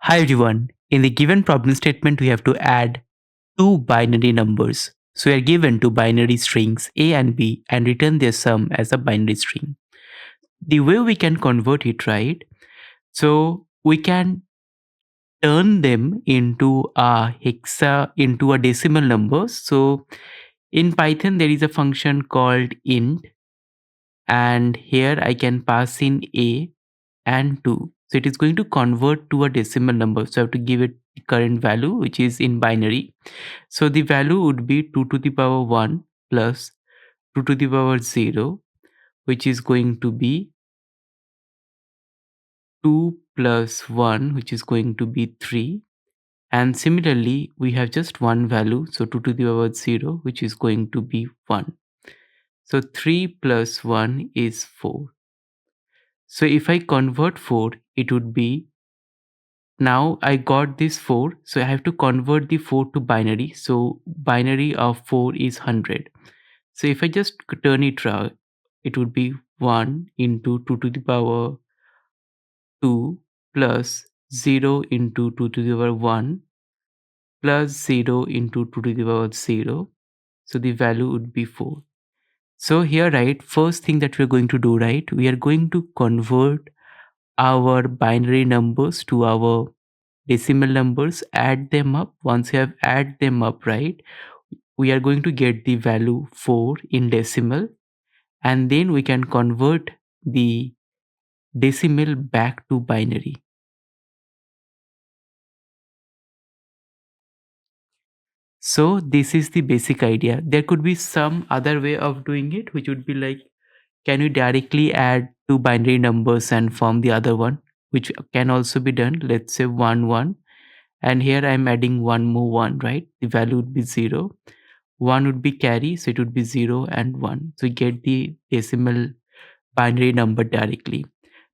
Hi everyone. In the given problem statement, we have to add two binary numbers. So we are given two binary strings A and B and return their sum as a binary string. The way we can convert it, right? So we can turn them into a decimal number. So in Python, there is a function called int, and here I can pass in A and 2. So it is going to convert to a decimal number. So I have to give it the current value, which is in binary. So the value would be 2 to the power 1 plus 2 to the power 0, which is going to be 2 plus 1, which is going to be 3. And similarly, we have just one value, so 2 to the power 0, which is going to be 1. So 3 plus 1 is 4. So if I convert 4, it would be, now I got this 4, so I have to convert the 4 to binary. So binary of 4 is 100. So if I just turn it around, it would be 1 into 2 to the power 2 plus 0 into 2 to the power 1 plus 0 into 2 to the power 0. So the value would be 4. So here, right, first thing that we're going to do, right, we are going to convert our binary numbers to our decimal numbers, add them up. Once you have add them up, right, we are going to get the value 4 in decimal, and then we can convert the decimal back to binary. So this is the basic idea. There could be some other way of doing it, which would be like, can you directly add two binary numbers and form the other one, which can also be done. Let's say 1 1, and here I'm adding one more 1, right? The value would be 0. 1 would be carry, so it would be 0 and 1. So you get the decimal binary number directly.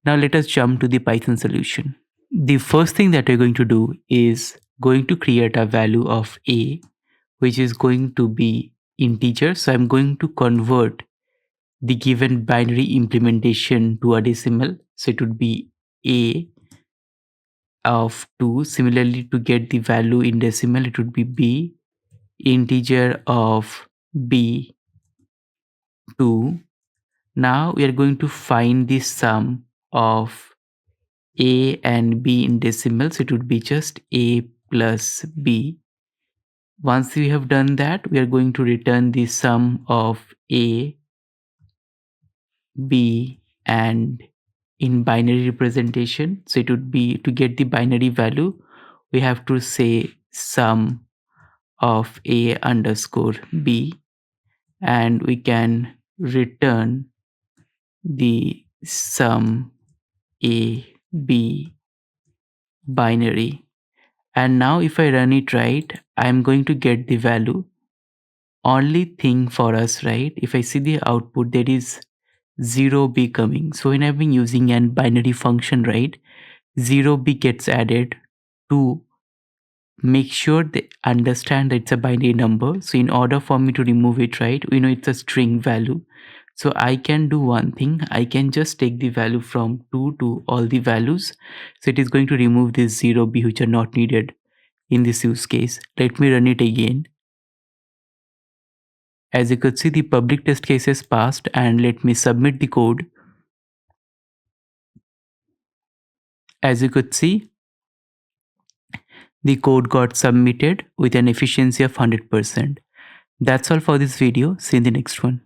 Now let us jump to the Python solution. The first thing that we're going to do is going to create a value of a, which is going to be integer. So I'm going to convert the given binary implementation to a decimal. So it would be a of 2. Similarly, to get the value in decimal, it would be b integer of b 2. Now we are going to find the sum of a and b in decimals. It would be just a plus b. Once we have done that, we are going to return the sum of a, b, and in binary representation. So it would be, to get the binary value, we have to say sum of a underscore b, and we can return the sum a, b binary. And now if I run it, right, I'm going to get the value. Only thing for us, right, if I see the output, there is 0b coming. So when I've been using an binary function, right, 0b gets added to make sure they understand that it's a binary number. So in order for me to remove it, right, we know it's a string value. So I can do one thing, I can just take the value from 2 to all the values. So it is going to remove this 0b which are not needed in this use case. Let me run it again. As you could see, the public test case is passed, and let me submit the code. As you could see, the code got submitted with an efficiency of 100%. That's all for this video. See you in the next one.